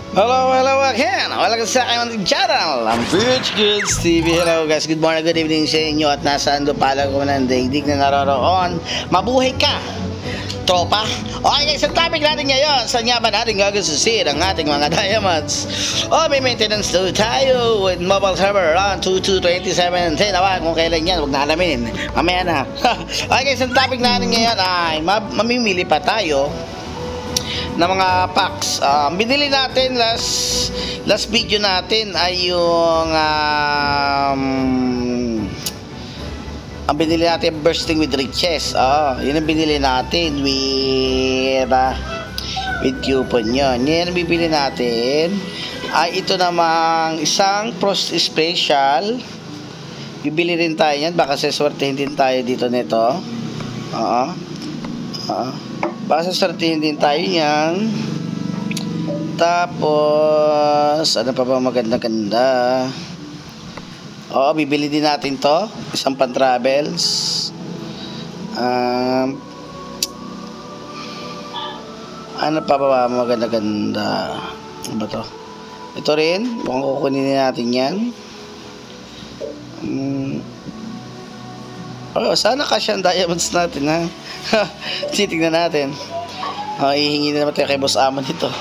Hello, hello again. Welcome sa aking channel, ang Beach Kids TV. Hello guys, good morning, good evening sa inyo at nasaan do pala ko ng daigdig na naroroon. Mabuhay ka, tropa. Okay guys, ang topic natin ngayon, saan nga ba natin gagasusin ang ating mga diamonds? May maintenance do tayo with mobile server on 2227. Nawa kung kailan yan, huwag na alamin. Mamaya na. Okay guys, ang topic natin ngayon ay mamimili pa tayo na mga packs. Binili natin last video natin ay yung ang binili natin bursting with riches. Yun ang binili natin with coupon yun. Yan ang bibili natin. Ay ito namang isang Frost Special. Bibili rin tayo yan. Baka saswertehin din tayo dito nito. Basta sortihin din tayo yan. Tapos ano pa ba maganda-ganda? Bibili din natin to. Isang pan-travels. Ano pa ba maganda-ganda? Ano ba to? Ito rin. Mukhang kukunin natin yan. Sana kasya ang diamonds natin, ha? Titignan natin. Ihingi na naman tayo kay Boss Amon ito.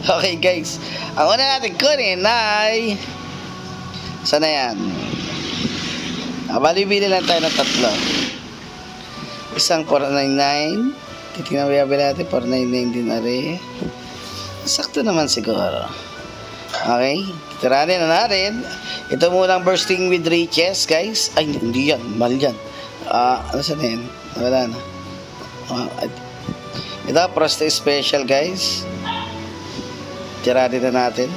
Okay guys, ang una natin kunin ay sana yan. Bali-bili lang tayo ng tatlo. Isang 499. Titignan mo natin 499 din ari. Sakto naman siguro. Okay, titiranin na natin. Ito munang bursting with riches, guys. Ay, hindi yan. Mahal yan. Ano saan yan? Wala na. Ito, Frost Special, guys. Tiranin na natin.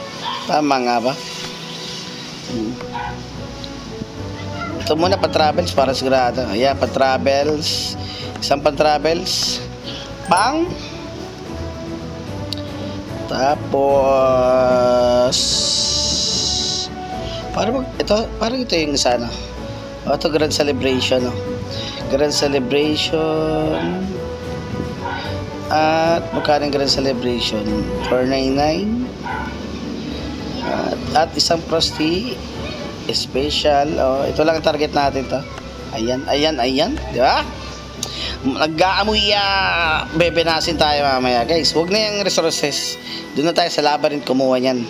Tama nga ba? Ito muna, pa-travels para sigurado. Ayan, pa-travels. Isang pa-travels. Tapos parang ito yung sana. Ito Grand Celebration, Grand Celebration. At magkano yung Grand Celebration? 499. At isang Frosty Special. Ito lang ang target natin to. Ayan, di ba? Nag-aamoy bebenasin tayo mamaya guys. Huwag na yung resources. Doon na tayo sa labarin kumuha yan.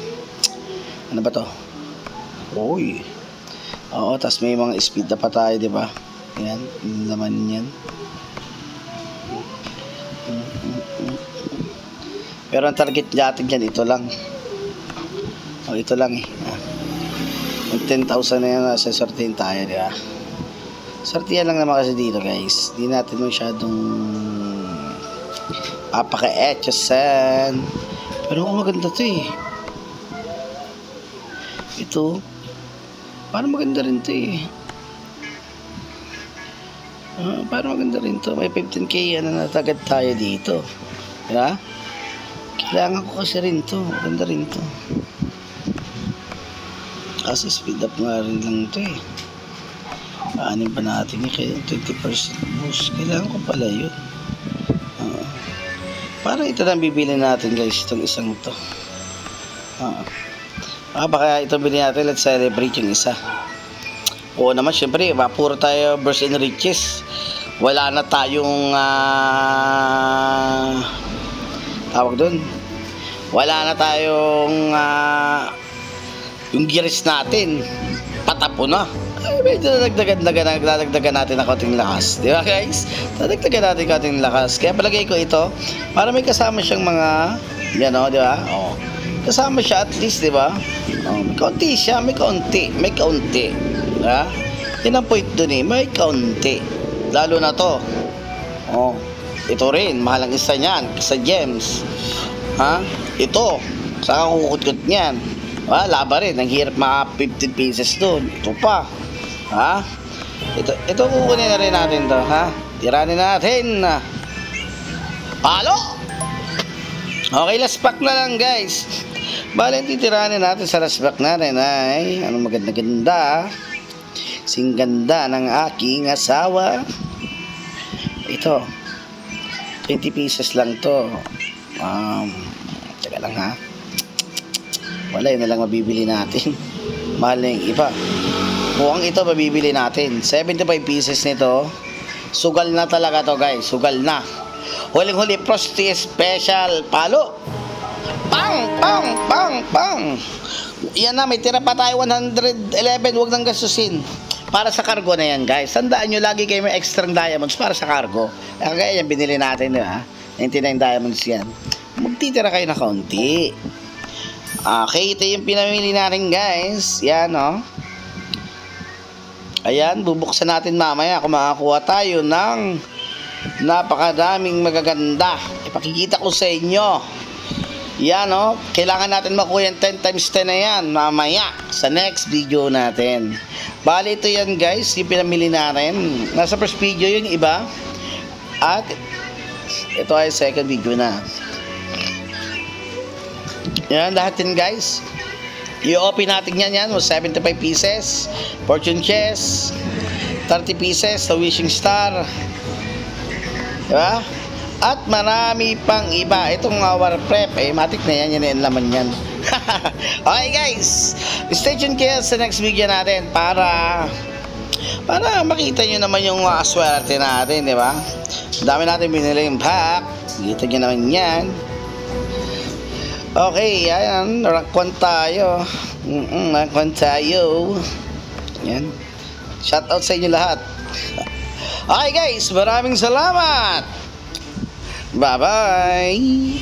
Ano ba to? Tas may mga speed na pa tayo, di ba? Ayan, naman yan. Pero ang target natin dyan, ito lang. Ito lang Mag 10,000 na yan, nasa sortihin tayo, di ba? Sortihan lang naman kasi dito guys. Di natin masyadong papaka-etchasan. Pero maganda to Ito parang maganda rin to parang maganda rin to. May 15k natagad tayo dito, diba? Kailangan ko kasi rin to. Maganda rin to kasi speed up nga rin lang to Aanin pa natin kaya 20% boost. Kailangan ko pala yun. Parang ito lang bibili natin guys, itong isang to. Baka ito bilhin natin. Let's celebrate yung isa. Naman syempre, puro tayo burst in riches. Wala na tayong tawag dun, wala na tayong yung gears natin patapo na. Medyo dadagdagan natin ng konting lakas, di ba guys? Dadagdagan natin ng konting lakas. Kaya palagay ko ito para may kasama siyang mga yan di ba? Kasama siya at least, di ba? May kaunti siya, may kaunti, di ba? Yan ang point dun may kaunti. Lalo na to. Ito rin, mahal ang isa niyan, sa gems. Ito, saka kukut-kut niyan. Laba rin, ang hirap mga 15 pieces dun. Ito pa. Ito kukunin na rin natin to, tiranin natin. Palo! Okay, last pack na lang guys. Bale, titiranin natin sa last pack natin ay anong maganda-ganda. Sing ganda ng aking asawa. Ito 20 pieces lang to. Teka lang ha. Wala, yun na lang mabibili natin. Mahal na yung iba. Mukhang ito mabibili natin. 75 pieces nito. Sugal na talaga to guys. Sugal na. Huling-huli Frosty Special Palo. Pang! Pang! Pang! Pang! Yan na, may tira pa tayo 111. Huwag nang gastusin. Para sa cargo na yan guys. Tandaan nyo, lagi kayo may extra diamonds para sa cargo. Kaya yan, binili natin, di ba? 99 diamonds yan. Magtitira kayo na kaunti. Okay, ito yung pinamili natin guys. Yan, no? Ayan, bubuksan natin mamaya kung makakuha tayo ng napakadaming magaganda. Ipakikita ko sa inyo. Yan, no? Kailangan natin makuha yung 10 times 10 na yan mamaya sa next video natin. Bali, ito yan guys, yung pinamili natin. Nasa first video yung iba. At ito ay second video na. Yan, lahat din guys. I-open natin yan. 75 pieces. Fortune chest. 30 pieces. The wishing star. Diba? At marami pang iba. Itong war prep. Matik na yan. Yan yung laman yan. Okay guys. Stay tuned kayo sa next video natin. Para makita nyo naman yung swerte natin. Diba? Dami natin binili yung pack. Kita nyo naman yan. Okay, ayan, rank 1 tayo. Rank 1 tayo. Ayan. Shoutout sa inyo lahat. Okay guys, maraming salamat. Bye-bye.